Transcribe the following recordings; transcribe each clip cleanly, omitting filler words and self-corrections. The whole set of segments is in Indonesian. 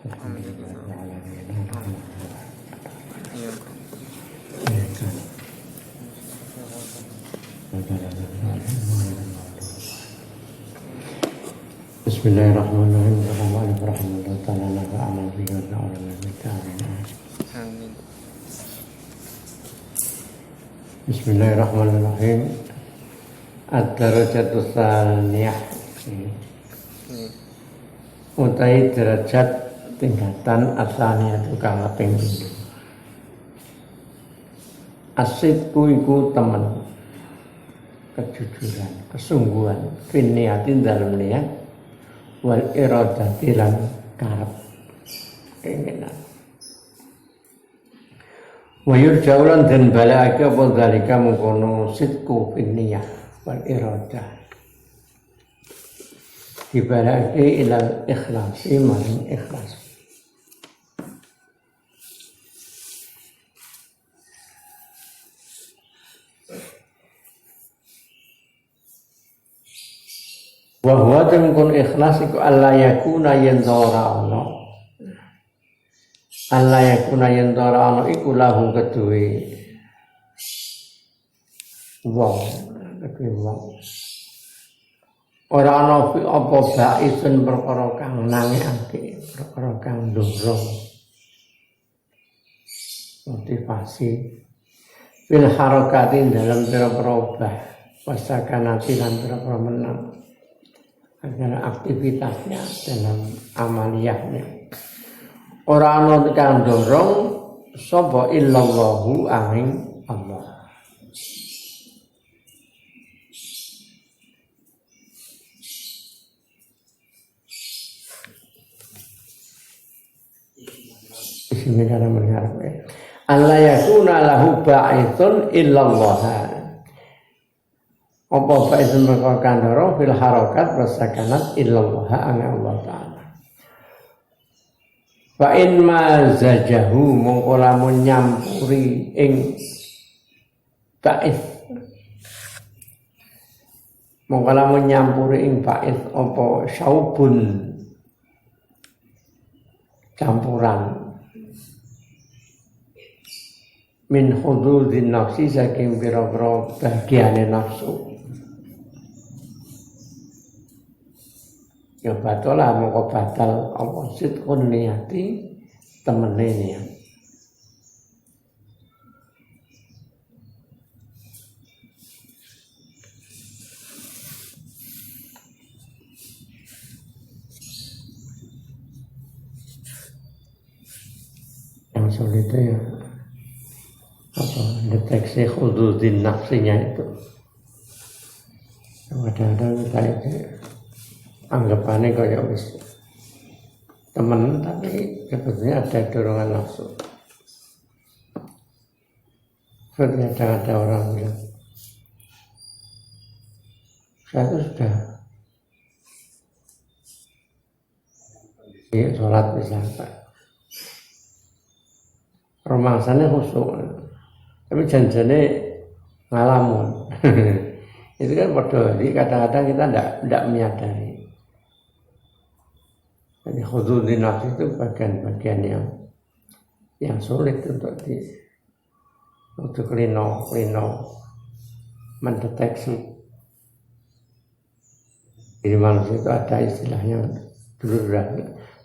Bismillahirrahmanirrahim. Ad-darajatus tsaniyah. Utai derajat tingkatan asalnya tukang kaping pindho. Asidku iku temen, kejujuran, kesungguhan, finniyatin dalam niat, wal iradati lan karep keinginan. Wayur jaulan dan balake apa dalika mengkono sidku finniyah wal iradah dibalake ilal ikhlasi maring ikhlas. Wa huwa temkun ikhlas iku alla yakuna yandara ana alla yakuna yandara ana iku lahu keduwe wong ora ana apa baisun perkara kang nangekake perkara kang ndorong motivasi fil harakati dalam pira-pira obah wasakanati lan pira-pira menang adalah aktivitasnya dalam amaliyahnya. Ora ana kang ndorong sapa illallahu angin Allah. Bismillahirrahmanirrahim. Allah yakuna lahu ba'ithun illallah. Apa ba'ithun perkara kandara fil harakat wasakanat illallah angin Allah ta'ala. Fa in mazajahu mongko lamun nyampuri ing ba'ith. Mongko lamun nyampuri ing ba'ith apa syaubun campuran min hududin nafsi saking pira-pira bagiane nafsu. Ya batalah mongko batal apa sidqun niyati temene niat. Yang sulit ya apa deteksi hududin nafsinya itu. Kadang-kadang kita itu anggapannya kayak wis temen tapi sebetulnya ada dorongan nafsu. Seperti ada orang bilang saya itu sudah sholat misalkan romangsanya khusyuk tapi janjane ngalamun. Itu kan bodoh. Jadi kadang-kadang kita tidak menyadari. Jadi hududin nafsi itu bagian-bagian yang sulit untuk klino mendeteksi. Jadi manusia itu ada istilahnya dulu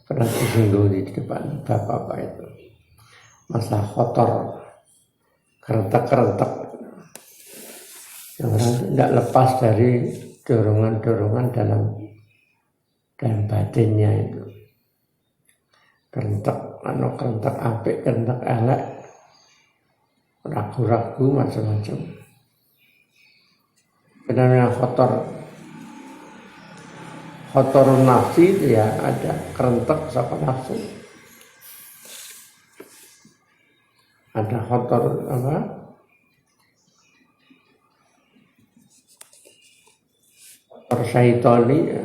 pernah disinggung di depan bapak-bapak itu. Masalah kotor, kerentek. Yang orang tidak lepas dari dorongan-dorongan dalam batinnya itu. Kerentek apik, kerentek elek, ragu-ragu macam-macam. Benar-benar kotor nafsi itu ya ada kerentek sama nafsu. Ada kotor apa? Kotor syaitoni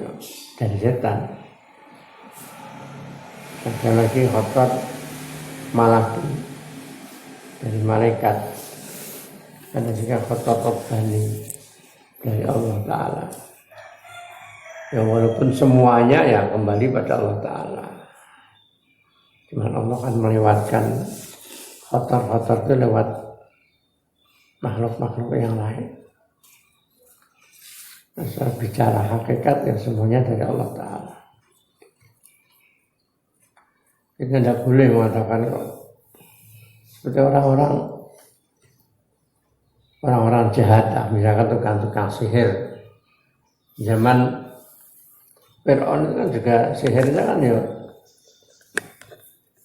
dari setan. Ada lagi kotor malaki dari malaikat. Ada juga kotor robbani dari Allah Ta'ala. Ya walaupun semuanya ya kembali pada Allah Ta'ala. Cuman Allah kan melewatkan khotor-khotor itu lewat makhluk-makhluk yang lain. Masalah bicara hakikat yang semuanya dari Allah Ta'ala. Kita tidak boleh mengatakan kok seperti orang-orang jahat, misalkan tukang-tukang sihir. Zaman Fir'aun itu kan juga sihirnya kan ya.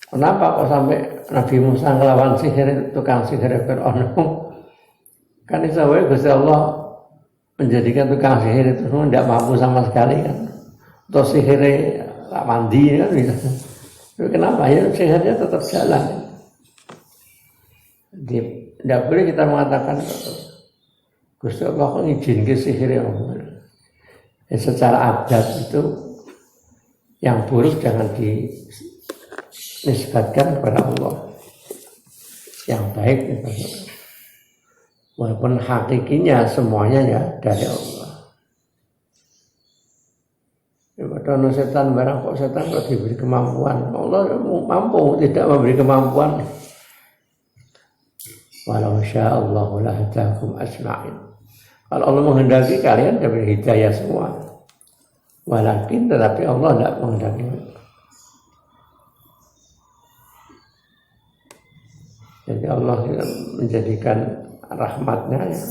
Kenapa kok sampai Nabi Musa ngelawan sihir, tukang sihir Fir'aun? Kan itu Gusti Allah menjadikan tukang sihir itu semua tidak mampu sama sekali kan. Atau sihirnya tak mandi kan bisa. Tapi kenapa ya sihirnya tetap jalan. Tidak boleh kita mengatakan Gusti Allah kok ngizinkan sihirnya. Ya, secara adat itu yang buruk jangan dinisbatkan kepada Allah. Yang baik itu. Walaupun hakikinya semuanya ya dari Allah. Padahal setan barang kok setan kok diberi kemampuan. Allah mampu tidak memberi kemampuan. Walau sya'allahu lahadakum ajma'in. Kalau Allah menghendaki kalian dapat hidayah semua. Walakin tetapi Allah tidak menghendaki. Jadi Allah menjadikan rahmatnya ya.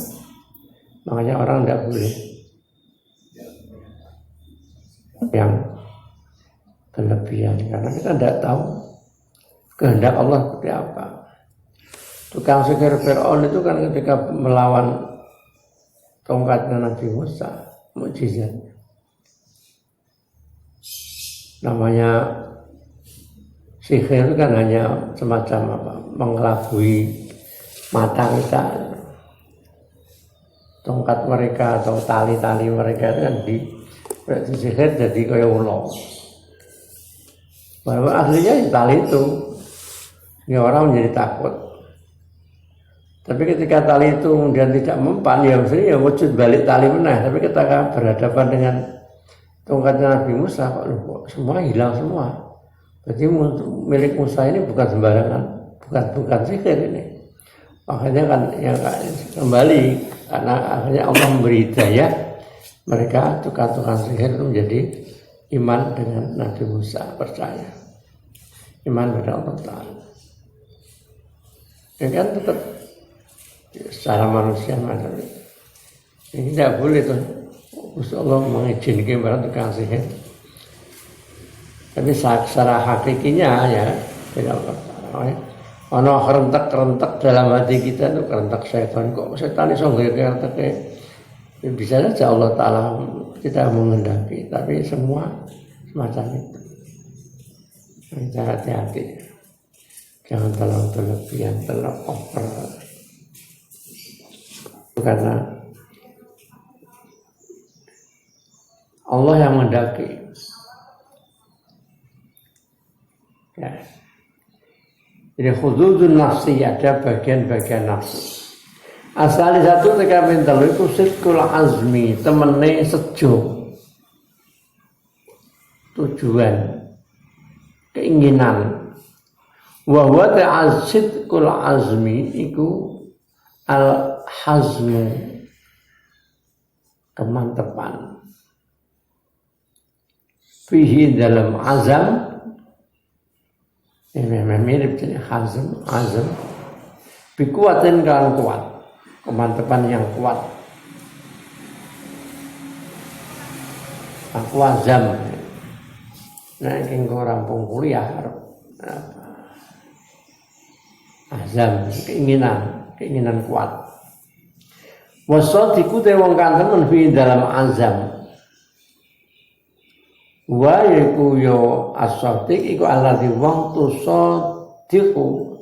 Makanya orang tidak boleh yang berlebihan karena kita tidak tahu kehendak Allah seperti apa. Tukang sihir Fir'aun itu kan ketika melawan tongkatnya Nabi Musa, mukjizat. Namanya sihir itu kan hanya semacam apa? Mengelabui mata kita. Tongkat mereka atau tali-tali mereka itu kan disihir jadi kayak ulo. Walaupun aslinya tali itu, ya orang menjadi takut. Tapi ketika tali itu kemudian tidak mempan, ya mesti ya wujud balik tali menah. Tapi ketika berhadapan dengan tongkatnya Nabi Musa, kok semua hilang semua. Berarti milik Musa ini bukan sembarangan, bukan sihir ini. Makanya kan yang kembali karena akhirnya Allah memberi hidayah mereka tukang-tukang sihir itu menjadi iman dengan Nabi Musa, percaya iman pada Allah Ta'ala. Ya kan tetap secara manusia macam ini tidak boleh tuh Allah mengizinkan para tukang sihir. Tapi secara hakikinya ya tidak apa-apa. Ono kerentak dalam hati kita itu kerentak setan kok setan iso ngerentak bisa saja Allah Ta'ala tidak menghendaki, tapi semua semacam itu. Kita hati-hati, jangan terlalu berlebihan, terlalu over. Karena Allah yang menghendaki. Ya. Jadi hududun nafsi, ada bagian-bagian nafsu. Asal satu teka mental itu sidqul azmi, temene sejo. Tujuan, keinginan. Wa huwa ta'asidqul azmi iku al hazmu, kemantapan. Fihi dalam azam, ini mirip jadi azam. Bikuatin kan kuat. Kemantapan yang kuat. Aku azam. Nah, ini rampung kuliah. Azam, keinginan kuat. Wasadiku te wong kang temen fi dalam azam. Wa yaku yo as-sadiq iku alladzi wong tusadiqu.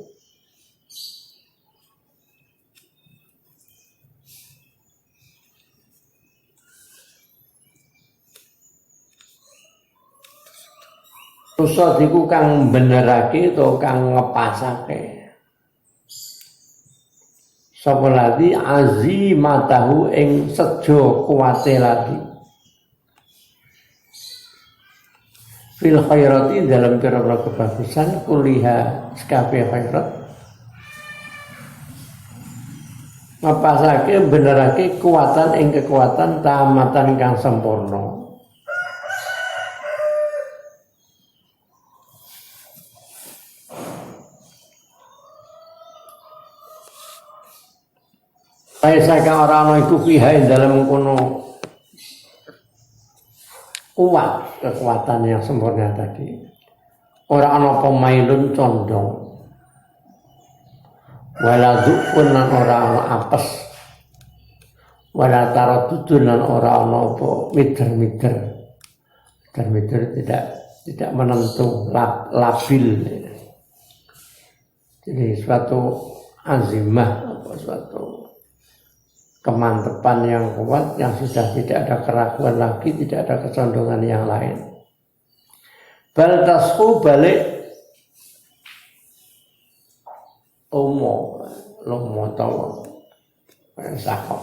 Tusadiku kang benerake atau kang ngepasake. Sapa lagi azimatahu ing sejo kuwate lagi. fil khairati dalam pira-pira kebagusan kuliha sekabeh khairat ngapasake benerake kekuatan ing kekuatan tamatan kang sempurna. Saya kang ora ana iku fiha dalam kono kuat kekuatan yang sempurna tadi. Ora ana pemailun condong. Wala dzukun lan ora ana apes. Wala taradudun lan ora ana apa mider-mider. Mider-mider tidak menentu, labil. Jadi suatu azimah apa suatu kemantepan yang kuat yang sudah tidak ada keraguan lagi, tidak ada kecondongan yang lain. Bal tasku balik lomo tawa sakok.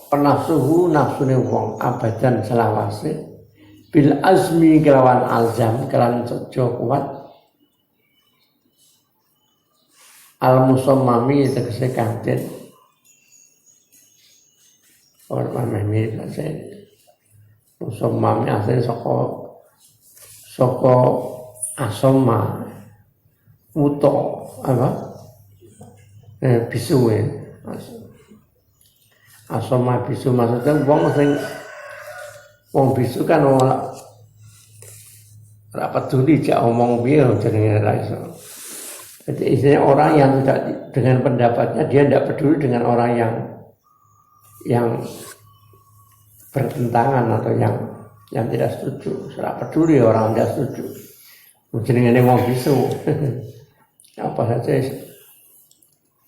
Penafsuhu nafsune wong abadan selawase bil azmi kelawan azam kelan sejo kuat al musammami tegese kanten orang mirip bahasa musammami asli saka asoma uto apa bisu asoma bisu maksudnya wong bisu kan ora peduli jak omong piye jenenge ra iso. Jadi istilahnya orang yang tidak dengan pendapatnya dia tidak peduli dengan orang yang bertentangan atau yang tidak setuju. Ora peduli orang tidak setuju. Jenenge wong bisu. Apa saja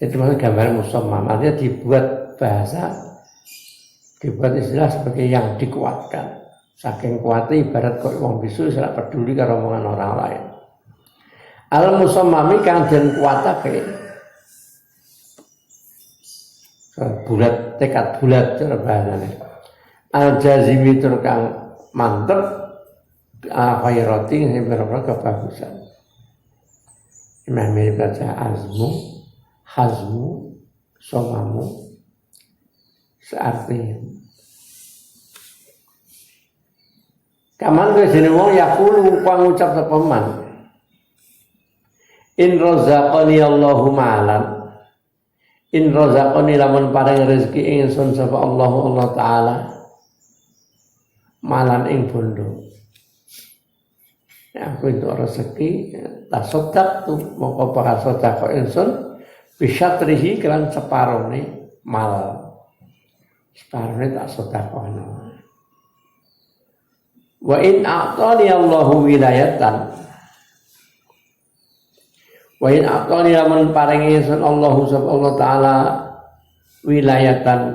itu maksud gambar musammam, artinya dibuat bahasa, dibuat istilah sebagai yang dikuatkan. Saking kuatnya ibarat kok wong bisu ora peduli karo omongan orang lain. Al musammami kang den kuatake. Bulat, tekad bulat cara bahasane. Al jazimi tur kang mantep khairati sing berapa kebagusan. Imam mirip baca azmu, hazmu, somamu, seartinya. Kaman ke sini wong yakulu pangucap sepeman. In razaqani Allahu malan. In razaqani lamun paring rezeki ingsun sapa Allah taala. Malan ing bondo. Ya, aku itu rezeki tak sodak tu mongko bakal sedekah ingsun bisyatrihi kelan separone mal. Separone tak sedekahno. Wa in a'tani Allahu wilayatan. Wa in a'tani lamun paringi ingsun Allahu subhanahu wa taala wilayatan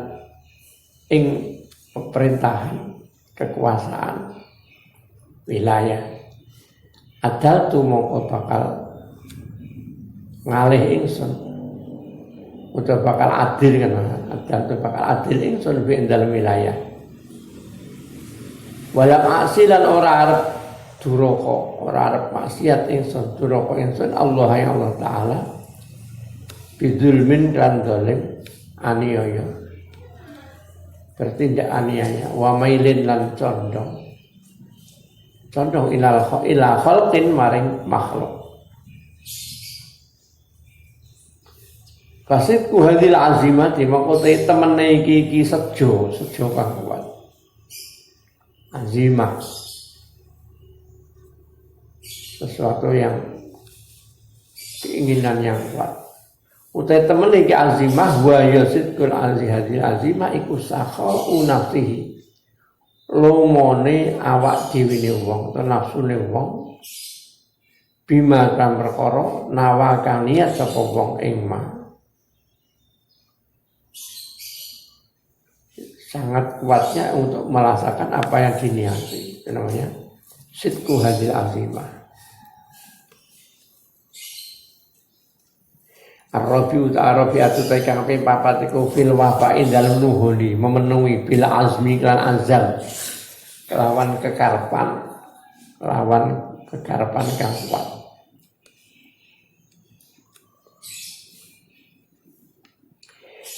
ing pemerintahan, kekuasaan, wilayah. Adal tu mongko bakal ngalih ingsun udah bakal adil kan, adal tu bakal adil ingsun di dalam wilayah. Walam asilan ora arep duraka, ora arep maksiat ingsun, duraka ingsun Allah ya Allah taala bidzulmin kan zalim aniaya, bertindak aniaya, wa mailin lan condong ila khalqin maring makhluk. Kasitku hadil azimati makote temene iki sejo kang kuat. Azimah sesuatu yang keinginan yang kuat. Utai temene iki azimah wa yasidkul hadil azimah iku sakhau nafsihi. Lomone awak dhewe wong to nafsune wong bima kan perkara nawa kang niat sapa wong ing ma sangat kuatnya untuk merasakan apa yang diniati. Itu namanya sidku hadil azimah. Ar-rabi'u ta'arabi'atu taikang papat iku fil wafa'i dalam nuhuli memenuhi bila azmi kelan azam kelawan kekarepan lawan kekarepan kang kuat.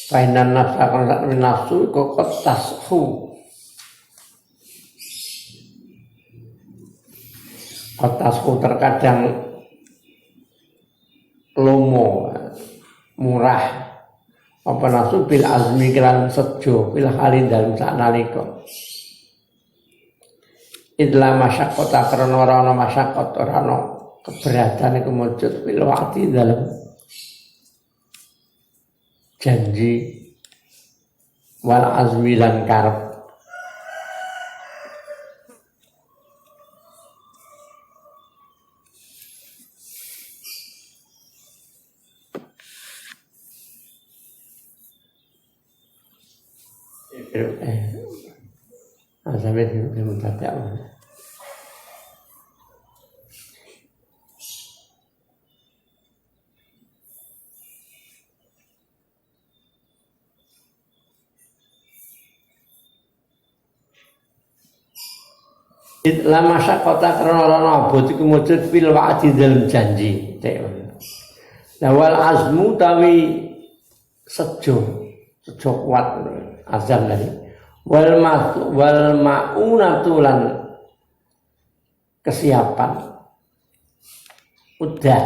Fainan nafsa kan nafsu kok tashu. Tashu terkadang lomo, murah. Apa nafsu bil azmi kelan sejo, bil halin dalam saknalika. Idla masyaqqata karena ora masyaqqat ora ana keberatan iku mujud bil waqti dalam janji wal azmi lan karep. Sampai di mutadak. Lama syakota karena orang abot iku mujud fil wa'di dalam janji. Lawal azmu tawi sejo kuat azam tadi. Wal ma'unatu lan kesiapan. Udah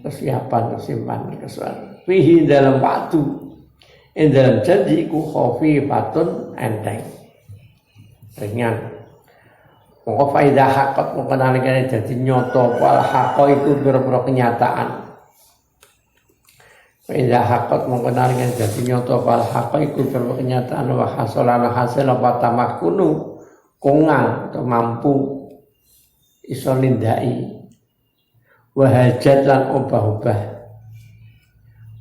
kesiapan kesimpan kesuatan. Fihi dalam waktu dalam janji ku khafifatun enteng. Ringan. Maka faidah haqqat mengenalikan jadi nyoto wal haqqo itu berbro kenyataan. Faidah haqqat mengenalikan jadi nyoto wal haqqo itu berbro kenyataan wa hasolana hasil apa tamakunu kongang atau mampu iso nindai wahajat lan obah-obah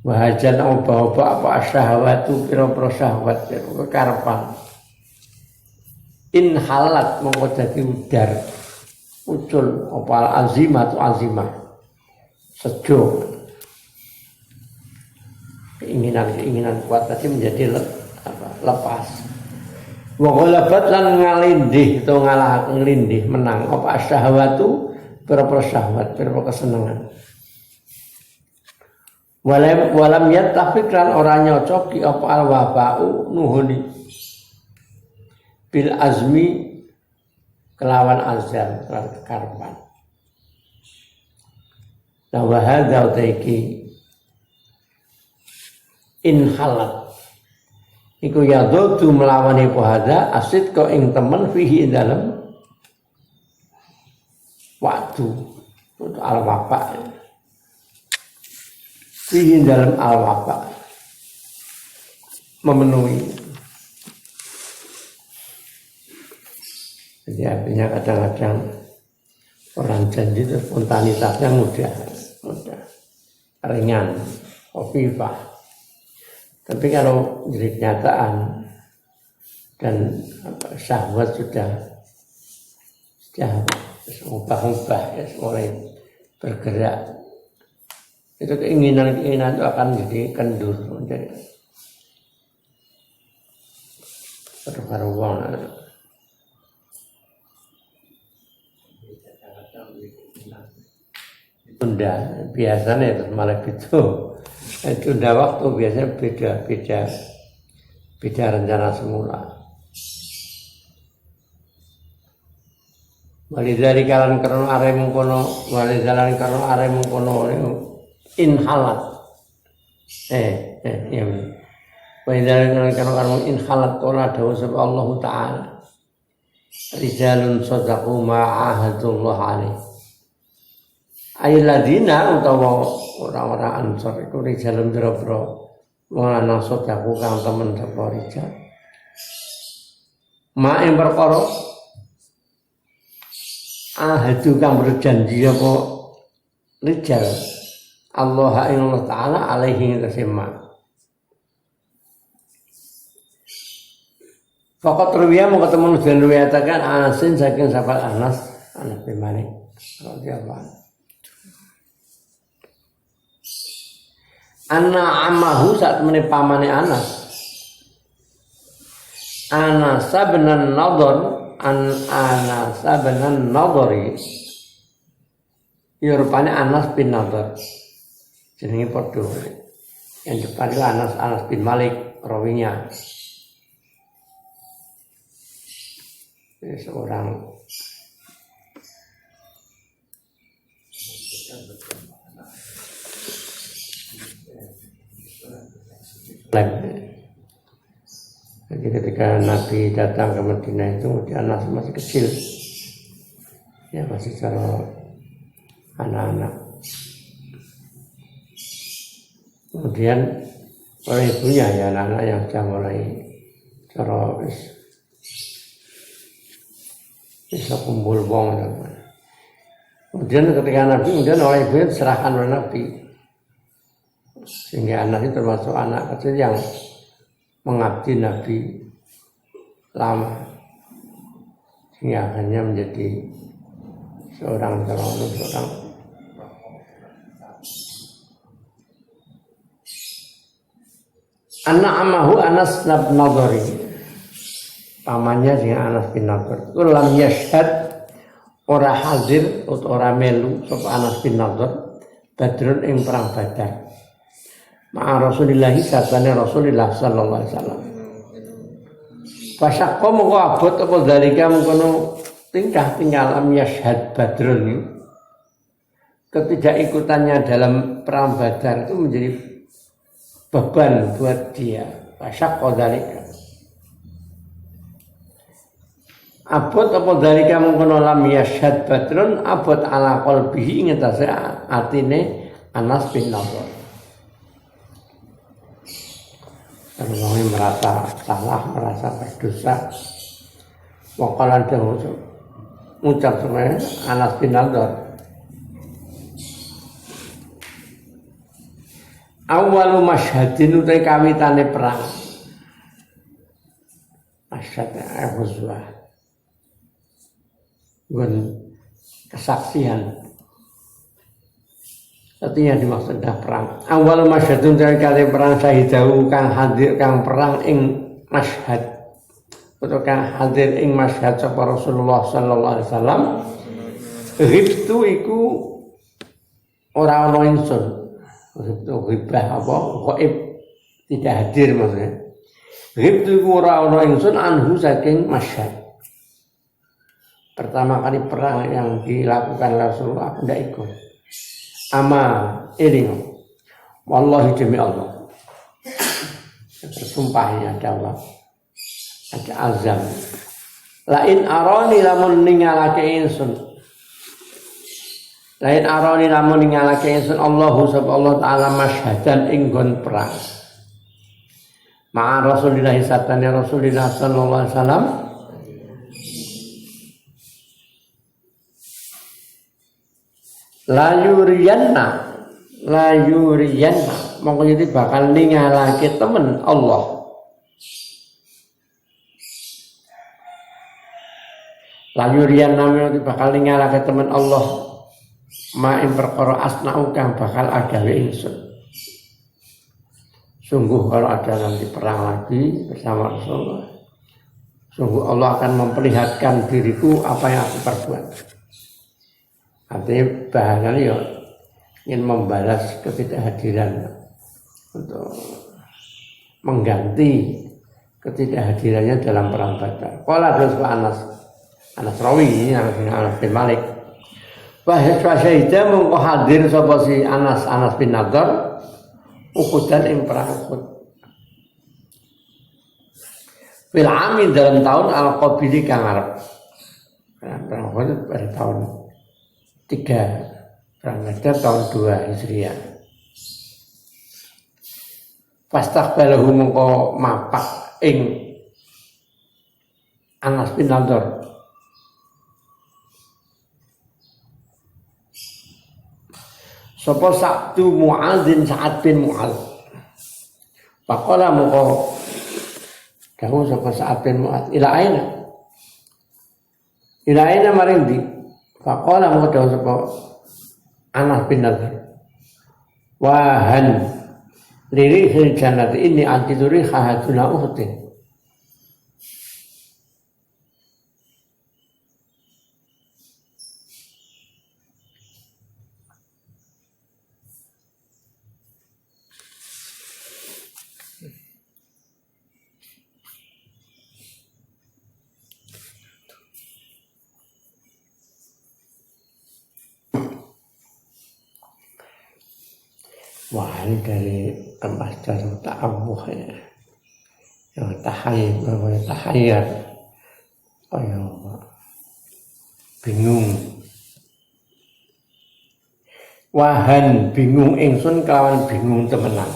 wahajat lan obah-obah apa syahwatu pira-pira syahwat kekarepan. In halat mongko dadi udar ucul apa azimah sejo keinginan kuat tadi menjadi lepas wa ghalabat lan ngalindih atau ngalah nglindih menang apa syahwatu pira-pira syahwat pira-pira kesenangan walam yattafiq lan ora nyocoki apa al wabau nuhuni bil azmi kelawan azam kelawan kekarepan. Nah wahadha utaiki in halat iku yadudu melawani pohada asid ko ing temen fihi dalam waktu untuk al-wafa fihi dalam al-wafa memenuhi. Jadi artinya kadang-kadang orang janji itu spontanitasnya mudah, ringan, khafifah. Tapi kalau jadi kenyataan dan syahwat sudah ubah-ubah ya, mulai bergerak, itu keinginan itu akan jadi kendur, menjadi berbaruan. Tunda biasanya itu malah gitu. Tunda waktu biasanya beda rencana semula. Walidari kalan karena are mengkono, walidari karena are mengkono inhalat. Ya. Walidari karena inhalat kola dawu sebab Allah Taala. Rijalun sadaqu ma'ahadullah alaih. Ailadina utawa orang-orang Ansor itu rijalun biro-biro mengenang sodaku kang temen sapa rijal ma ing perkara ahadu kang berjanji apa rijal Allah ing Allah Ta'ala alaihi tasimma Fakat ruwiyah mau ketemu dan riwayatakan Anasin saking sahabat Anas bin Malik radhiyallahu anhu Anna amahu saat menit pamane Anas bin Nadhr an Anas bin Nadhri. Ya rupanya Anas bin Nadhr. Jenenge padha. Yang depan itu Anas bin Malik rawinya. Ini seorang jadi ketika Nabi datang ke Madinah itu Anas masih kecil, ya masih cara anak-anak. Kemudian oleh ibunya ya anak-anak yang sudah mulai cara bisa kumpul wong. Kemudian ketika Nabi kemudian oleh ibunya diserahkan oleh Nabi. Sehingga anak itu termasuk anak kecil yang mengabdi Nabi lama. Sehingga akhirnya menjadi seorang anak amahu Anas bin Nadhri. Pamannya sing Anas bin Nadhr. Ulam yashhad ora hadir utawa ora melu sapa Anas bin Nadhr Badrun ing perang Badar. Ma'a Rasulillah sabane Rasulullah sallallahu alaihi wasallam. Fasaqqa mongko abot apa dalika mengkono tingkah lam yashhad Badrun. Ketidakikutannya dalam perang Badar itu menjadi beban buat dia. Fasaqqa dalika. Abot apa dalika mengkono lam yashhad Badrun abot ala qalbihi ing atase atine Anas bin Nadhr. Orang merasa salah, merasa berdosa. Wakalan dia mengucap semuanya Anas bin Nadhr. Awalu masyhadin utai kawitane perang. Masyhad al-ghazwah. Kesaksian. Artinya dimaksud dah perang. Awal masyhadun kali perang syahidahu kang hadir kang perang ing masyhad. Utawa kang hadir ing masyhad sapa Rasulullah sallallahu alaihi wasallam. Ghibtu iku ora ana ingsun. Ghibtu ghibah apa? Ghaib tidak hadir maksudnya. Ghibtu iku ora ana ingsun anhu saking masyhad. Pertama kali perang yang dilakukan Rasulullah aku tidak ikut. Ama ini wallahi demi Allah bersumpahnya ada Allah ada azam lain arani lamun ningalake ingsun Allahu subhanahu ta'ala masyhadan ing nggon perang ma'a Rasulillah satane Rasulullah sallallahu alaihi wasallam la yuriyanna mongko iki bakal ningalake temen Allah la yuriyanna bakal ningalake temen Allah ma ing perkara asna'u kang bakal agawe ingsun sungguh kalau ada nanti perang lagi bersama Rasulullah sungguh Allah akan memperlihatkan diriku apa yang aku perbuat. Artinya bahasanya ya ingin membalas ketidakhadiran untuk mengganti ketidakhadirannya dalam perang Badar. Qala terus Anas rawi ini Anas bin Malik. Wa syahidah mengko hadir sapa si Anas bin Nadhr Uhudan ing perang Uhud. Fil amin dalam tahun al-qabili kang arep. Perang Uhud pada tahun 3 perang Badar tahun 2 Hijriah. Fastaqbalahu mengko mapak ing Anas bin Nadhr. Sapa Sa'du Mu'adzin Sa'ad bin Mu'adz. Faqala mengko dawuh sapa Sa'ad bin Mu'adz ila aina maring di faqala mengko dawuh sapa Anas bin Nadhr wahan liri fil jannati ini antiduri khahaduna uhudin Wah, ini dari Masdar ta'awuh ya. Yang tahayar. Oh ya, bingung. Wahan bingung ingsun kelawan bingung temenan.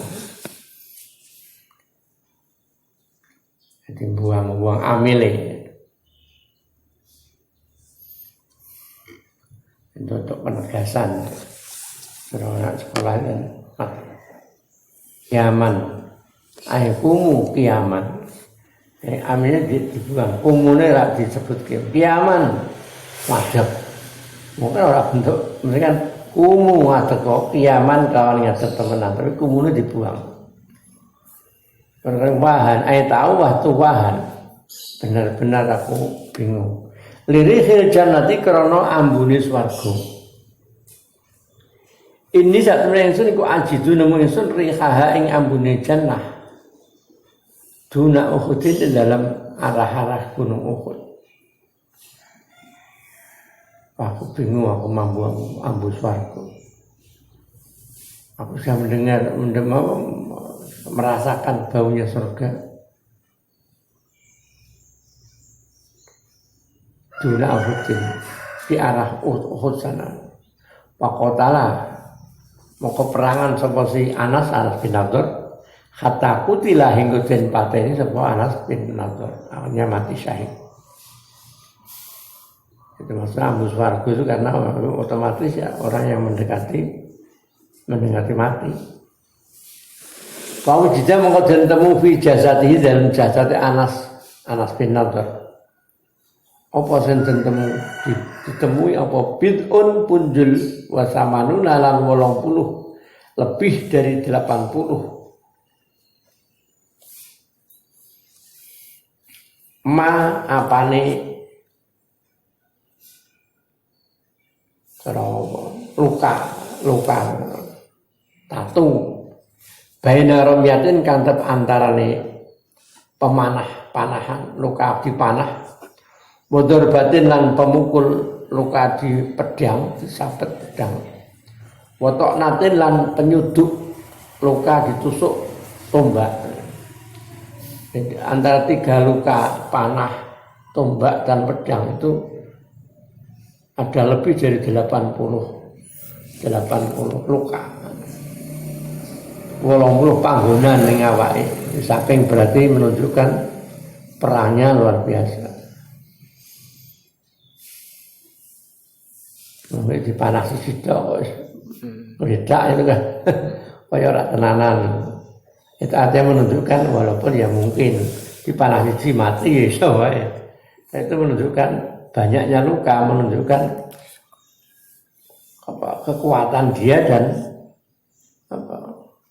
Jadi buang amile. Untuk penegasan sekolah dan kiaman. Kumu kiaman. Amilnya dibuang. Kumune rak disebut kiaman. Wadep. Mungkin orang bentuk mereka kumu atau kiaman kawan ngatek temenan, tapi kumune dibuang. Karena wahan, tahu waktu wahan. Benar-benar aku bingung. Lirihil jannati krono ambune swarga. Ini satu ingsun iku ajidu nemu ingsun rihaha ing ambune jannah. Duna Uhudin dalam arah-arah gunung Uhud. Aku bingung, aku mampu ambu swarga. Aku sudah merasakan baunya surga. Duna Uhudin di arah Uhud sana. Pakotala mau perangan sapa si Anas bin Nadir hatta kutilah hingga den pateni sapa Anas bin Nadir. Akhirnya mati syahid. Itu maksudnya ambu swarga itu karena otomatis ya orang yang mendekati mati. Kau jika mengkoden temu fi jasadihi dalam jasad Anas bin Nadir. Apa sen ditemui apa bid'un punjul wasamanu nalan 80 lebih dari 80. Ma apane luka tatu baina romyatin kantep antarane panahan luka dipanah bodor batin lan pemukul luka di pedang disabet pedang wotok natin lan penyuduk luka ditusuk tombak. Jadi, antara 3 luka panah tombak dan pedang itu ada lebih dari 80 luka. 80 panggonan ning awake. Saking berarti menunjukkan perangnya luar biasa. Mungkin dipanah sitok beda itu kan. Kaya ora tenanan. Itu artinya menunjukkan walaupun ya mungkin dipanah siji mati ya iso wae. Itu menunjukkan banyaknya luka, menunjukkan kekuatan dia dan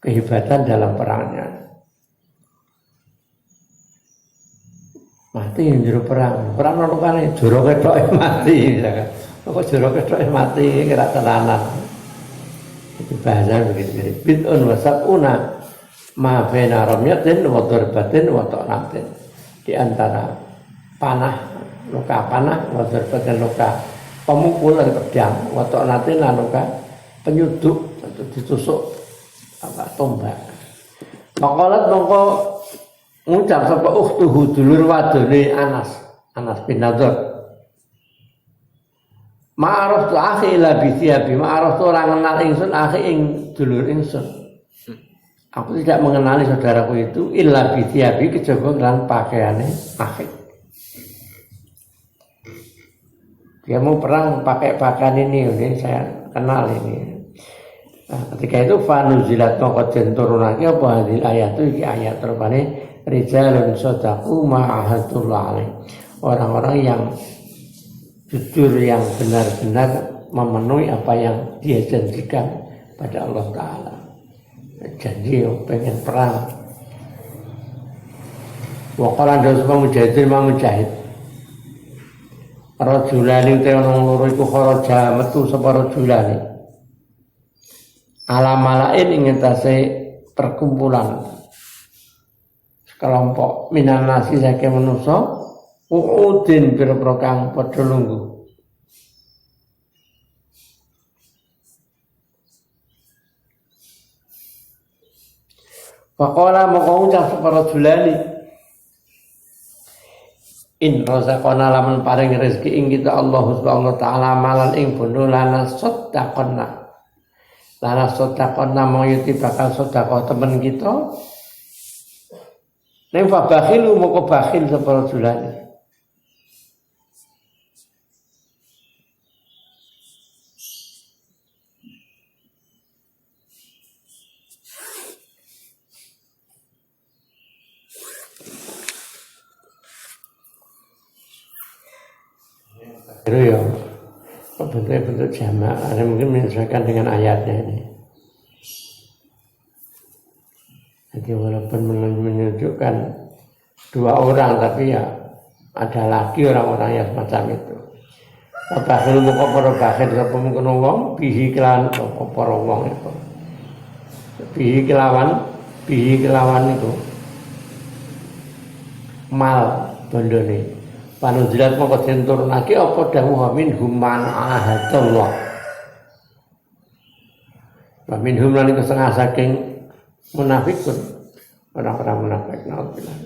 kehebatan dalam perangnya. Mati yang jero perang lukane jero ketoke mati misalkan. Kok jero ketoke mati kira tenanan. Itu bahasa begitu. Bid'un wa sab'una ma baina ramyatin wa darbatin wa ta'natin. Di antara luka panah, wa darbatin luka pemukul dan pedang, wa ta'natin lan luka penyuduk atau ditusuk tombak. Maqalat mongko ngucap sapa ukhtuhu dulur wadone Anas bin Nadir. Ma'aruf tu akhi ila bithiabi, ma'aruf tu orang kenal ingsun akhi ing dulur ingsun. Aku tidak mengenali saudaraku itu illa bithiabi kejaba lan pakaiane akhi. Dia mau perang pakai pakaian ini saya kenal ini. Nah, ketika itu fanuzilat mongko den turunake apa hadil ayat itu ayat terupane rijalun sadaqu ma'ahadullah alaih. Orang-orang yang jujur yang benar-benar memenuhi apa yang dia janjikan pada Allah Ta'ala. Janji pengen perang. Waqala ndas mujahidin mujahid. Rajulani te ono loro iku kharaja metu sapa rajulani. Alamalain ing ngatasé perkumpulan kelompok minan nasi saking manusa uudin pira-pira kang padha lungguh. Faqala moko ucap sapa rajulani in razaqana lamun paring rezeki ing kita Allah subhanahu wa ta'ala malan ing bondo lana sedaqana mau yuti bakal sedekah temen kita ning fa bakhilu moko bakhil sapa rajulani. Itu ya bentuk jamak, ada mungkin menyesuaikan dengan ayatnya ini. Jadi walaupun menunjukkan dua orang, tapi ya ada lagi orang-orang yang semacam itu. Bakhil muka para bakhil sapa mungkin wong bihi kelawan para wong itu. Bihi kelawan itu mal bondone. Panujilat mongko den turunake apa dawuh minhum man ahadallah. Wa minhum lan iku setengah saking munafikun, orang-orang munafik naudzubillah.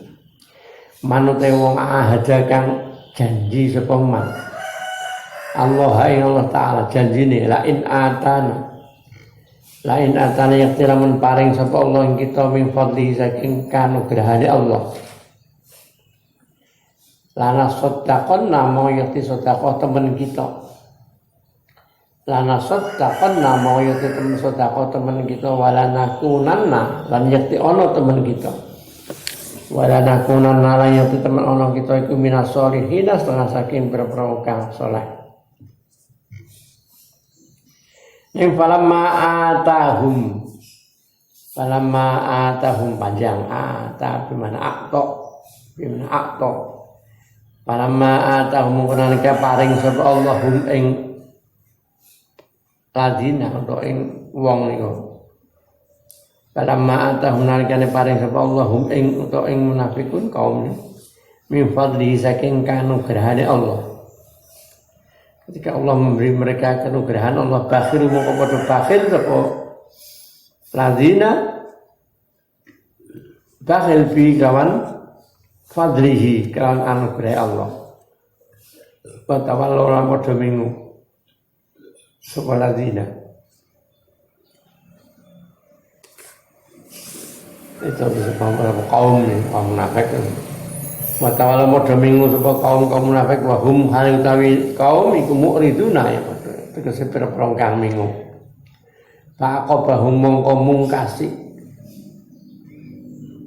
Manute wong ahada kang janji sapa man. Allah taala janjine la in atana yaktiramun paring sapa Allah ing kita min fadli saking kanugrahane Allah. Lana sedekah namo yati sedekah temen kita. Lana sedekah namo yati temen sedekah temen kita walana kunanna lan yati ono temen kita. Walana kunanna lan yati temen ono kita iku minas sholihin setengah saking berperang kang saleh. Ning falamma atahum panjang ata bimana akto Palamma atahum kunalika paring sapa Allahum ing ladina untuk ing wong niku. Palamma atahum nalikane paring sapa Allahum ing untuk ing munafikun kaum min fadli saking kanugrahane Allah. Ketika Allah memberi mereka kanugrahan Allah bakhil moko padha bakhil sapa ladina bakhil fi kawan fadlihi kan anugerah Allah. Watawallahu lan padha minggu sapa ladina. Itu disebut kaum munafik. Watawallahu padha minggu sapa kaum munafik wa hum hal utawi kaum iku mu'riduna ya padha. Tegese perang kang minggu. Faqabahum mongko mungkasi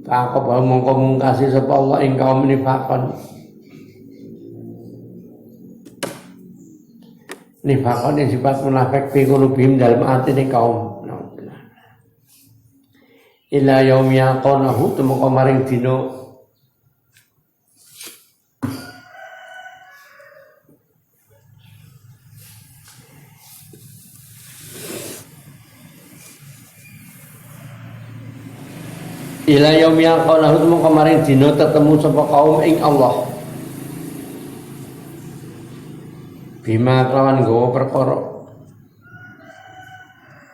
Faqabah mongko mungkasi sapa Allah ing kaum nifaqan. Nifaqan yang sifat munafik fi qulubihim dalam atine kaum. Ila yaum yaqonahu temoko maring dina ila yaum yaqonahu temoko maring dina tetemu sapa kaum ing Allah. Bima kelawan nggawa perkara.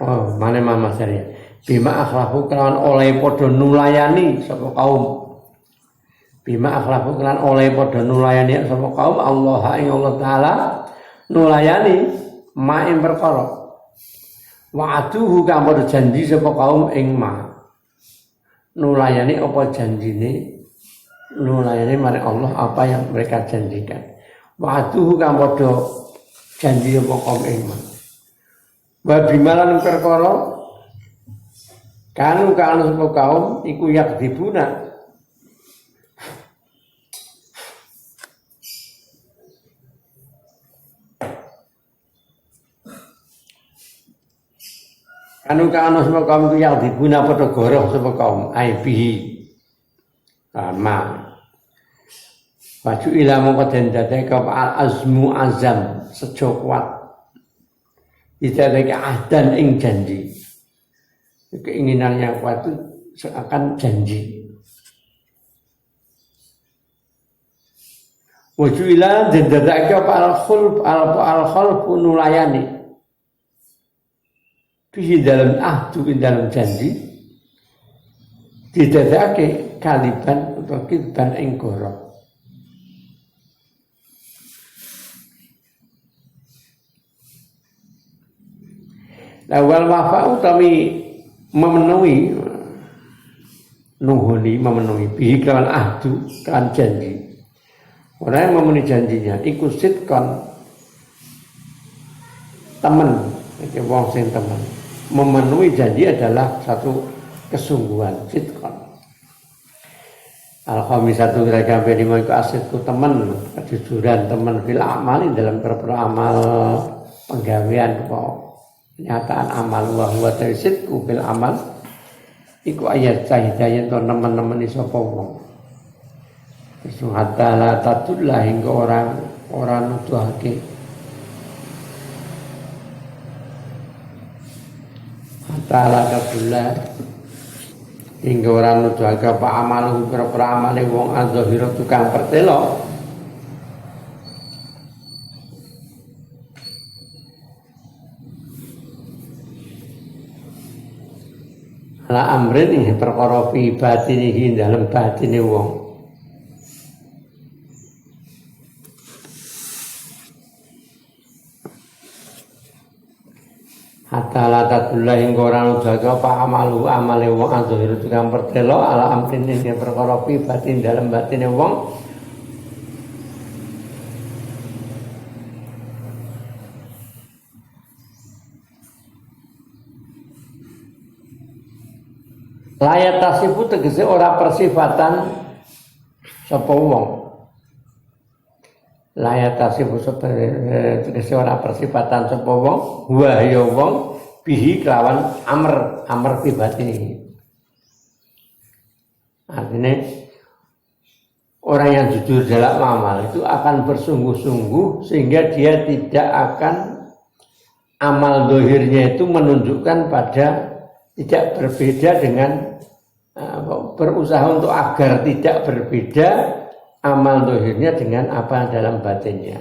Oh, mane Mama Saria. Bima akhlaku kelawan oleh padha nulayani sapa kaum. Bima akhlaku kelawan oleh padha nulayani sapa kaum Allah ing Allah taala nulayani ma ing perkara. Wa atuhu kang padha janji sapa kaum ing ma. Nulayani apa janjine? Nulayani marang Allah apa yang mereka janjikan. Wa atuhu kang padha janji apa kaum iman. Wa bimalan perkara kanu sapa kaum iku yakdibuna sapa kaum iku yakdibuna padha goroh sapa kaum aibihi sama baju ila mongko den dadeke al azmu azam sejo kuat didadeke ahdan ing janji. Keinginan yang kuat itu seakan janji. Wajuila den dadeke al khulf nulayani di dalam ahdu dalam janji didadekake kaliban utawa kitban ing gorok. Wal wafa utawi memenuhi nuhuni memenuhi bihi kawan ahdu kan janji. Orang yang memenuhi janjinya iku sitkon teman, iki wong sing teman. Memenuhi janji adalah satu kesungguhan, sitkon. Al-khamisatu kira-kira lima iku asidku teman, kejujuran teman fil amali dalam beramal penggawean kok. Kenyataan amal wa huwa tasidku bil amal iku ayat cahidaya to nemen-nemen sapa wong. Isu hatta la tatullah hingga orang nuduhake. Hatta la tatullah hingga orang nuduhake apa amalu per-amale wong azhira tukang pertelo. La amrin ini perkara fi batinihi dalam batine wong. Hatta la tatullah ing ora jaga apa amalu amale wong azhir tukang pertelo ala amrin ini perkara fi batin dalam batine wong. Layat tasifu tegese ora persifatan sapa wong. Layat tasifu tegese ora persifatan sapa wong, wa ya wong bihi kelawan amr pribadi. Artinya orang yang jujur dalam amal itu akan bersungguh-sungguh sehingga dia tidak akan amal dohirnya itu menunjukkan pada tidak berbeda dengan berusaha untuk agar tidak berbeda amal dohirnya dengan apa dalam batinnya.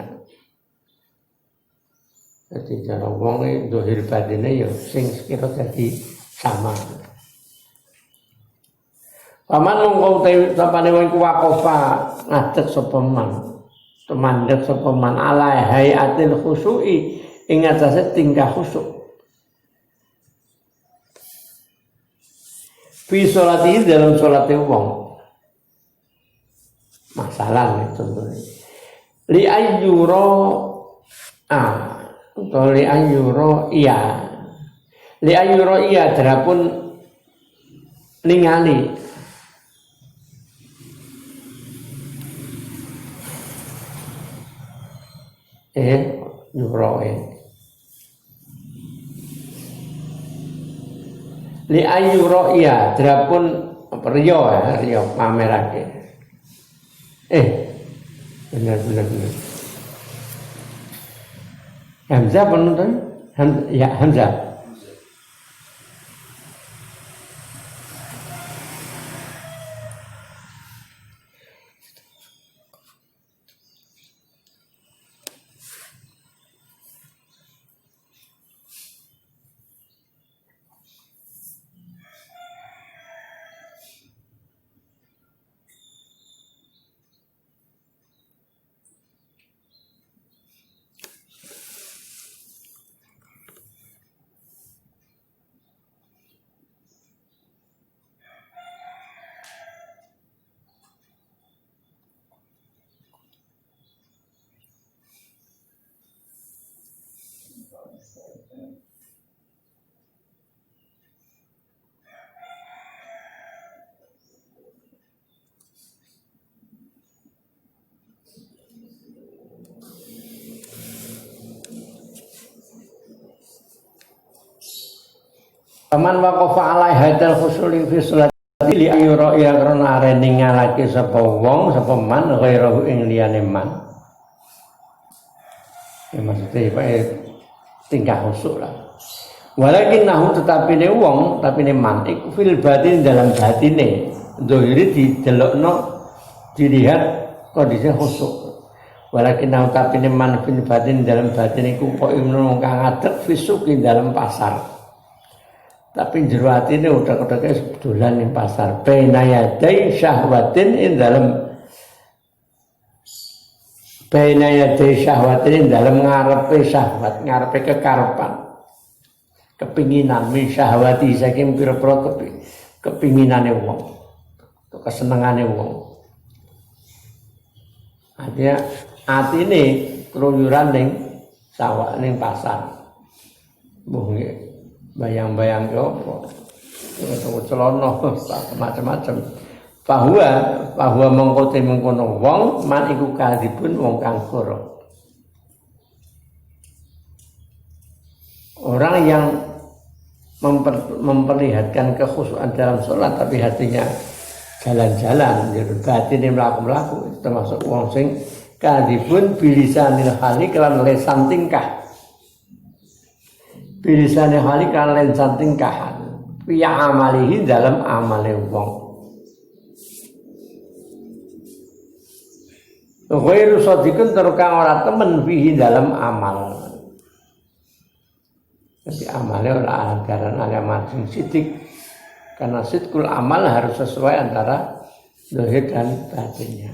Jadi cara wong dohir batinnya ya sing sekira jadi sama. Paman mongko sapane wong kuwakofa ngadeg sapa man. Temandeg sapa man ala hayatil khusyu'i ing atase tingkah khusyuk. Fi sholati dalam sholate wong. Masalah contohnya. Li ayyuro atau li ayyuro iya. Li ayyuro iya darapun ningali. Yuro li ayu ro'ya drapun riyo pamerake benar Hamzah penonton Hamzah Paman waqafa alai hadal khusuli fi sholati li ayura ya karena are ningalake sapa wong sapa man ghairahu ing liyane man. Ya maksudnya tingkah khusyuk lah. Walakin nahu tetapine wong tapine man iku fil batin dalam batine zahiri didelokno dilihat kondisi khusyuk. Walakin nahu tapine man fil batin dalam batin iku kok imnu kang ngadeg fisuki dalam pasar. Tapi jero atine utek-uteke dolan ning pasar. Bainayadai syahwatin ing dalem ngarepe syahwat, ngarepe kekarepan. Kepinginan min syahwati saking pira-pira kepinginane wong. Kesenengane wong. Artinya atine keluyuran ning sawah ning pasar. Mbuh nggih bayang-bayang opo. Celana macam-macam. Bahwa mengko mengkono wong man iku kadipun wong kang goro. Orang yang memperlihatkan kekhusyuan dalam sholat tapi hatinya jalan-jalan, jadi batine mlaku-mlaku, termasuk wong sing kadipun bilisanil hali kelan lesan tingkah. Bilisanil hali kelan lesan tingkahan. Piya amalihi dalam amale wong. Ghairu shadiqun terkang ora temen fihi dalam amal. Jadi amalnya ora ajaran agama sing sidik. Karena sidqul amal harus sesuai antara zahir dan batinnya.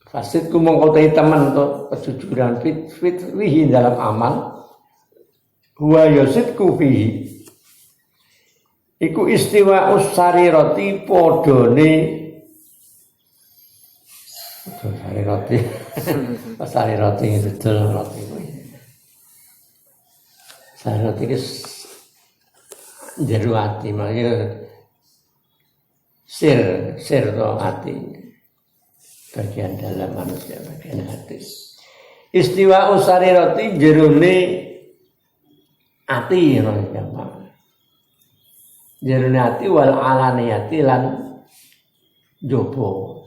Fasidku mengkotai teman untuk kejujuran fihi dalam amal. Huwa yusidku fihi. Iku istiwa usari roti podone. Sari roti. Sari roti itu betul roti. Sari roti itu jero ati makanya sir to ati bagian dalam manusia bagian hati istiwa usari roti jerone ati gampang jerone ati wal alaniyati lan jopo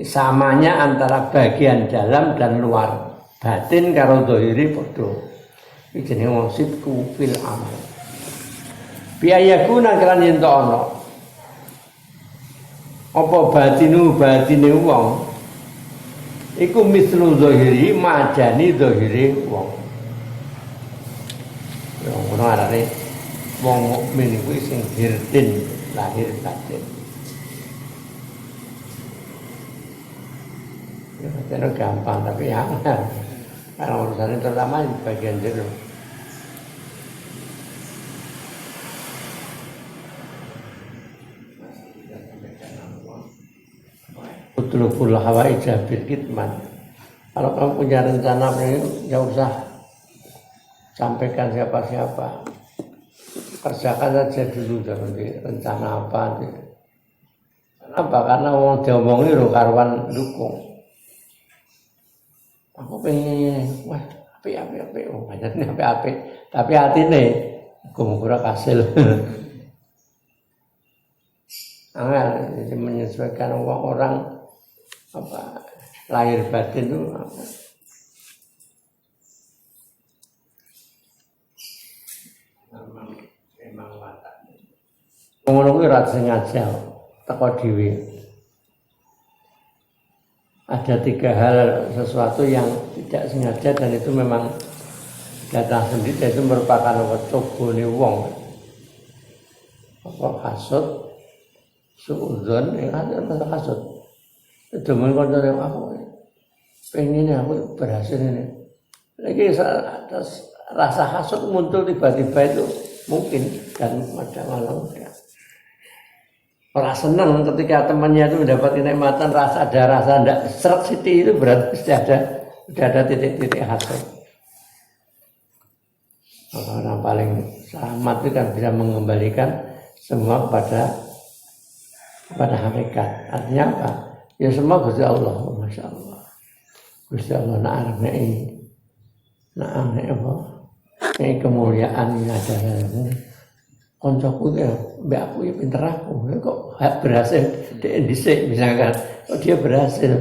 samanya antara bagian dalam dan luar batin karo dhahiri padha iki jenenge wong sidku fil amal biayaku nangkalan yen ana apa batine wong iku mislu zahiri majani zahire wong ya ngono arane wong mukmin iku sing hirdin lahir batin ya itu gampang tapi ya karena urusannya terutama di bagian jero. Utlubul hawaija bil kitman. Kalau kamu punya rencana ya usah sampaikan siapa-siapa. Kerjakan saja dulu jangan rencana apa. Kenapa? Karena orang diomongi lho karuan dukung. Aku pengen, wah, api, oh banyaknya api, tapi hati nih, kurang kasil. Angel, jadi menyesuaikan orang apa lahir batin itu. Memang watak. Ngono kuwi ra sengaja, teko dhewe. Ada 3 hal sesuatu yang tidak sengaja dan itu memang datang sendiri dan itu merupakan cobone wong. Apa hasud, suudzon, ada hasud. Itu mengkontol aku pengen aku berhasil ini. Lagi rasa hasud muncul tiba-tiba itu mungkin dan ada malam ya. Orang senang ketika temannya itu mendapat kenikmatan rasa tidak serak siti itu berarti sudah ada titik-titik hasud. Orang paling selamat itu kan bisa mengembalikan semua kepada hakikat. Artinya apa? Ya semua Gusti Allah, masya Allah. Gusti Allah nak ini apa? Ini kemuliaan ini adalah koncoku ya, mbak aku ya pinter aku, kok berhasil dia dhisik misalkan, kok dia berhasil,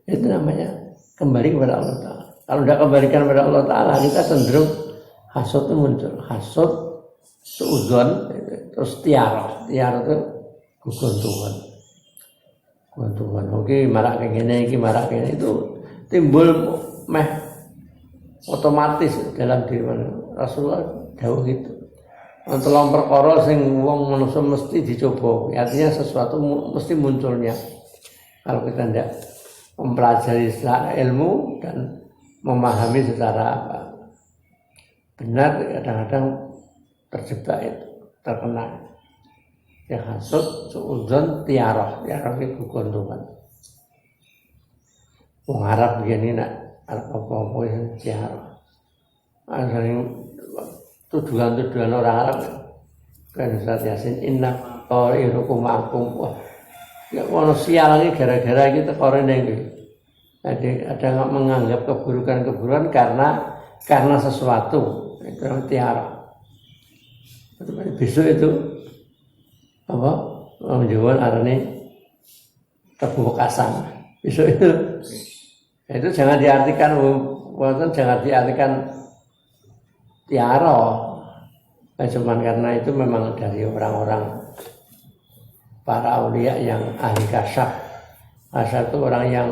itu namanya kembali kepada Allah Taala. Kalau tidak kembalikan kepada Allah Taala, kita cenderung hasud itu muncul, hasud, suudzon, terus tiar itu guntungan, oke marak kayak gini itu timbul otomatis dalam diri Rasulullah dawuh gitu. Telung perkara sing wong manusa mesti dicoba. Artinya sesuatu mesti munculnya. Kalau kita tidak mempelajari secara ilmu dan memahami secara benar, kadang-kadang terjebak itu, terkena. Ya hasud, suudzon, tiarah itu keuntungan. Wong Arab begini nak apa-apa yang tiarah. Asalnya tuduhan-tuduhan orang Arab kan Ustaz Yasin inna qairukum ma'akum. Wah, ya manusia lagi gara-gara kita korene iki. Ada menganggap keburukan-keburukan karena sesuatu itu tiara. Besok itu apa? Orang Jawa arane tebu Bekasan. Besok itu jangan diartikan jangan diartikan tiara. Cuman karena itu memang dari orang-orang para aulia yang ahli kasyaf. Kasyaf itu orang yang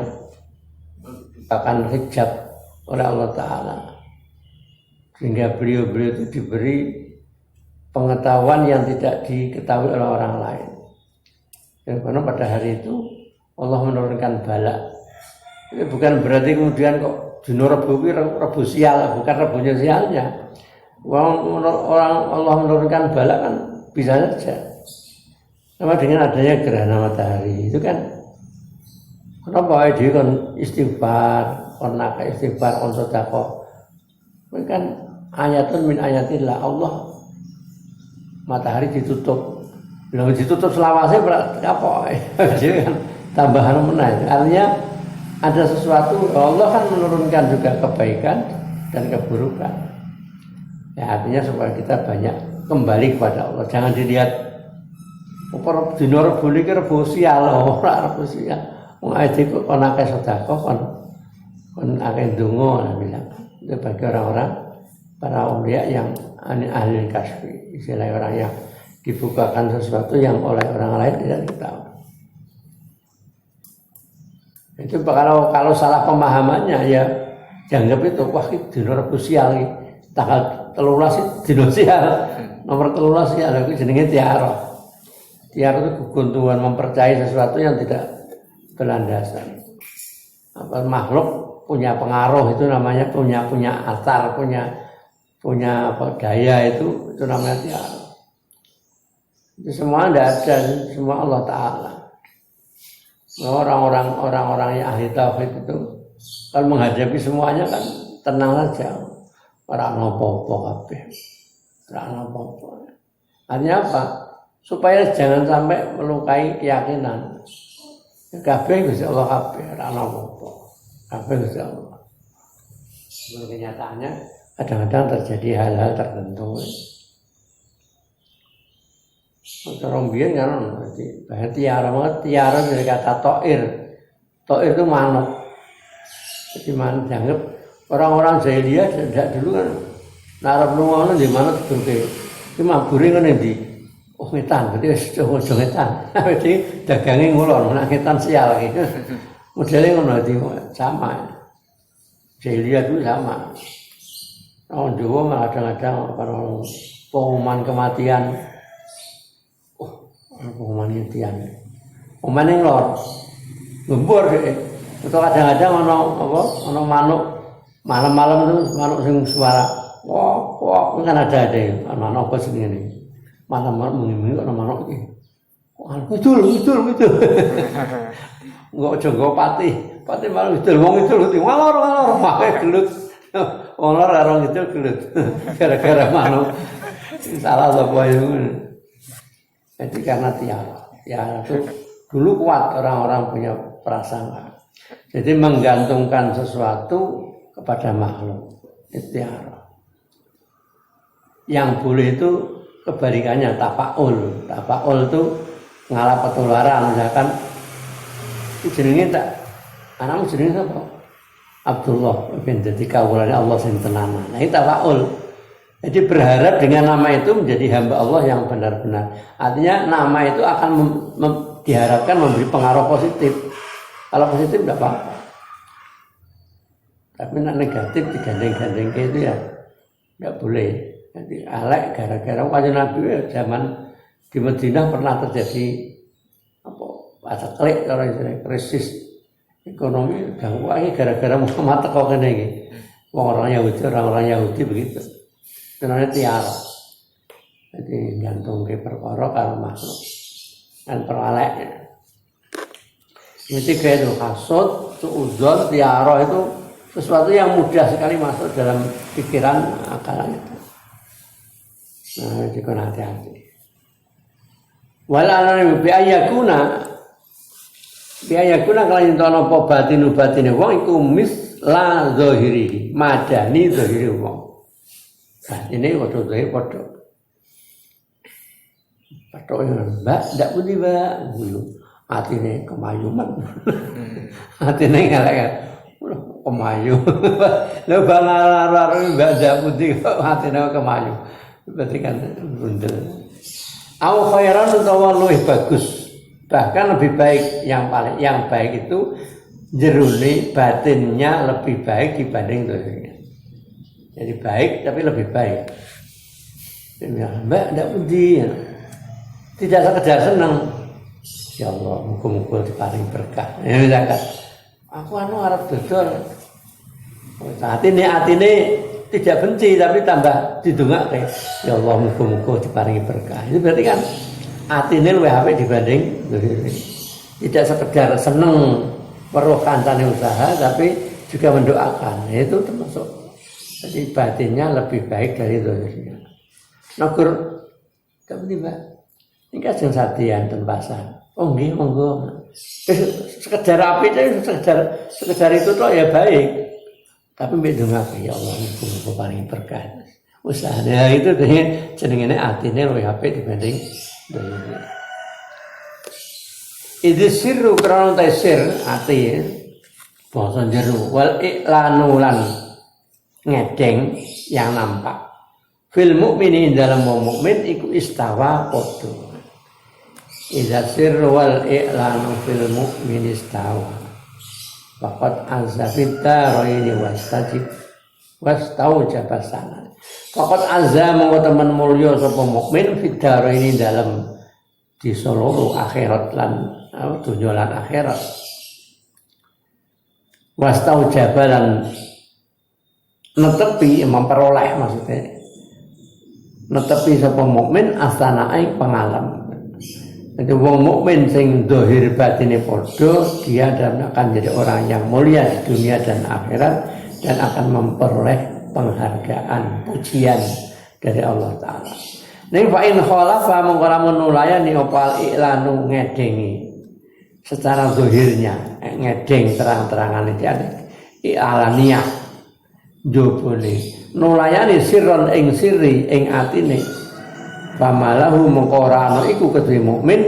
akan hijab oleh Allah Ta'ala, sehingga beliau-beliau itu diberi pengetahuan yang tidak diketahui oleh orang lain. Dan karena pada hari itu Allah menurunkan bala. Ini bukan berarti kemudian kok dino Rebu Rebu sial, bukan Rebunya sialnya. Orang Allah menurunkan bala kan bisa saja. Sama dengan adanya gerhana matahari itu kan. Kenapa dia kan istighfar, karena istighfar, sedekah. Itu kan ayatun min ayatillah. Allah matahari ditutup. Bila ditutup selawase berarti apa? Jadi kan tambahan menang. Artinya ada sesuatu, Allah kan menurunkan juga kebaikan dan keburukan. Ya, artinya supaya kita banyak kembali kepada Allah. Jangan dilihat dino Rebu iki Rebu sial, ora Rebu sial. Wong aja kok ana akeh sedekah kon akeh ndonga bilang. Itu bagi orang-orang para aulia yang ahli kasfi, istilah orang yang dibukakan sesuatu yang oleh orang lain tidak diketahui. Itu kalau salah pemahamannya ya dianggap itu wah itu dino Rebu sial iki. Tanggal 13 dino sial. Nomor 13 sial itu jenenge tiara. Tiara itu keguntungan mempercayai sesuatu yang tidak berlandasan. Apa makhluk punya pengaruh itu namanya punya asar, punya apa daya itu namanya tiara. Itu semua tidak ada, semua Allah Ta'ala. Orang-orang yang ahli tauhid itu kalau menghadapi semuanya kan tenang saja. Ora apa-apa kabeh. Ora apa-apa. Artinya apa? Supaya jangan sampai melukai keyakinan. Kabeh Gusti Allah kabeh, ora apa-apa. Kabeh Gusti Allah. Kenyataannya kadang-kadang terjadi hal-hal tertentu. Orang biyen kan berarti tiara dari kata toir. Toir itu manuk. Jadi manuk dianggap orang-orang jahiliyah sejak dulu kan narap lunga di mana tidurke. Ki mabure ngene ndi? Oh ngetan, berarti ojo ngetan. Jadi dagange ngulon, nek ngetan sial iki. Modele ngono dadi sama. Jahiliyah itu sama. Orang Jawa malah kadang-kadang pengumuman kematian. Pengumuman kematian. Pengumuman yang lor. Gembur deh. Itu kadang-kadang ono manuk malam-malam itu manuk sing suara wah kan ada manuk apa sing ngene. Malam-malam muni ono manuk iki. Kidul. Enggak aja nggo pati malah kidul wong kidul ngalor make gelut. Wong lor karo kidul gelut. Gara-gara manuk. Salah sapa itu. Jadi karena tiara itu dulu kuat orang-orang punya prasangka. Jadi menggantungkan sesuatu kepada makhluk. Itu tiara. Yang boleh itu kebalikannya tafaul. Tafaul itu ngalah petularan. Misalkan jenenge tak anakmu jenenge apa? Abdullah bin dadi kawulane Allah sing tenanan. Nah, itu tafaul. Jadi berharap dengan nama itu menjadi hamba Allah yang benar-benar. Artinya nama itu akan diharapkan memberi pengaruh positif. Kalau positif tidak apa-apa. Tapi nak negatif digandeng-gandeng itu ya nggak boleh. Nanti alek gara-gara wajah Nabi zaman di Madinah pernah terjadi apa ada krisis ekonomi gangguan gara-gara Muhammad teko kene iki. Orang Yahudi begitu. Karena tiara. Jadi gantung ke perkara kalau makhluk dan peraleknya. Ini kayak itu hasud, suudzon, tiara itu sesuatu yang mudah sekali masuk dalam pikiran akalan itu. Nah, jika hati-hati. Walau biayakuna kalau intono apa batinu wong iku misla zahiri, madani zahiri wong. Ini waduh zahir waduh. Patok mbak, ndak pundi mbak, atine kemayuman. Atine ngelek. Kemayu. Lho balar mbak ndak pundi atine kemayu. Berarti kan bundel. Au khairan utawa luwih bagus. Bahkan lebih baik yang baik itu jerune batinnya lebih baik dibanding dohirnya. Jadi baik tapi lebih baik. Mbak ndak pundi. Tidak sekedar senang. Ya Allah, muga-muga diparing berkah. Ya misalkan aku arep dodol. Atine tidak benci tapi tambah didongake. Ya Allah, muga-muga diparingi berkah. Itu berarti kan atine luwih apik dibanding tidak sekedar seneng weruh kancane usaha tapi juga mendoakan. Itu termasuk jadi batinnya lebih baik dari zahirnya. Nogur tapi Mbak ini kan satian dan pasar. Oh nggih monggo. Sekedar api itu sekedar itu toh ya baik. Tapi mbek ndongake ya Allah muga-muga paring berkah. Usahane itu jenenge atine luwih apik dibanding dunya. Itu sirru krana tasir ati basa jero wal iklanu lan ngedeng yang nampak. Fil mukmini dalam mukmin iku istawa padha. Idza sirru wal i'lanu fil mu'min istawa. Faqad azabita raini wastau jabasana. Faqad azza monggo temen mulya sapa mukmin fidaraini dalam di seluruh akhirat lan dunya lan akhirat. Wastau jabalan netepi memperoleh maksudnya. Netepi sapa mukmin astanae pengalam. Jadi wong mukmin sing zahir batine padha, dia akan menjadi orang yang mulia di dunia dan akhirat dan akan memperoleh penghargaan, pujian dari Allah Taala. Ning fa in khalafa mongko lamun nulayani opal iklanu ngedengi secara zahirnya, ngedeng terang-terangan iki ada alaniyah jobone nulayani sirron ing sirri ing atine. Pamalahu mengkorano iku kedue mukmin.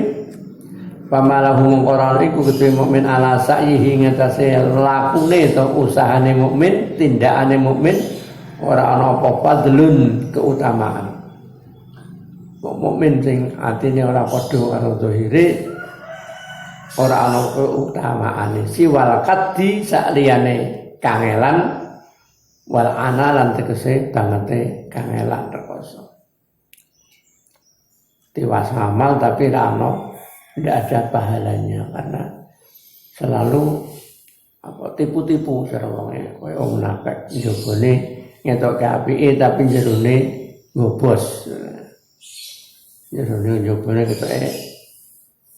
Pamalahu mengkorano iku kedue mukmin ala sa'ihi ngatasi lakune atau usahane mukmin, tindakane mukmin ora ana apa fadlun keutamaan. Mukmin sing atine ora padha karo zahire ora ana keutamaane. Siwal kaddi sakliyane kangelan wal analan tegese bangete kangelan rekoso. Dewasa amal tapi rano tidak ada pahalanya karena selalu tipu-tipu cara wonge koyo wong munafik njobone ngetokke apike tapi jerone ngobos. Jerone njobone ketoke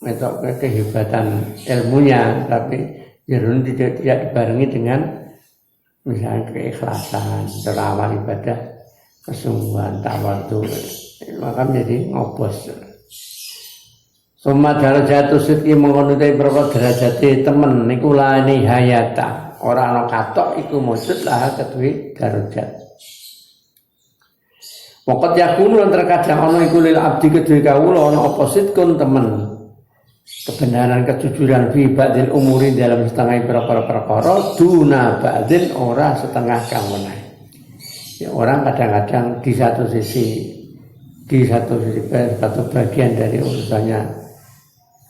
ngetokke kehebatan ilmunya tapi jerone tidak dibarengi dengan misalnya keikhlasan, teramal ibadah, kesungguhan, tawadhu. Maka menjadi ngobos. Summa darajatu sidqi mengkonutai berapa derajati temen niku la nihayata. Ora ana katok iku mujud lah kedue darajat. Waqat yakunu lan terkadang ana iku lil abdi kedue kawula ana apa sidqun temen. Kebenaran kejujuran fi ba'dil umuri dalam setengah perkara duna ba'din ora setengah kang menawa. Ya orang kadang-kadang di satu sisi satu bagian dari urusannya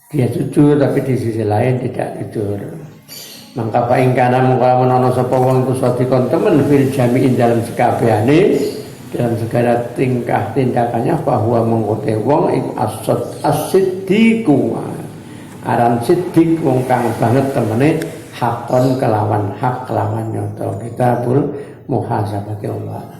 dia jujur tapi di sisi lain tidak jujur. Mangka fa ing kana mungkala menono sapa wong iku sadikon temen fil jami'in dalam sekabehane dalam segala tingkah tindakannya bahwa mengkote wong iku as-siddiqu aran siddiq wong kang banget temene hakon kelawan hak kelawan nyoto kitabul muhasabati Allah.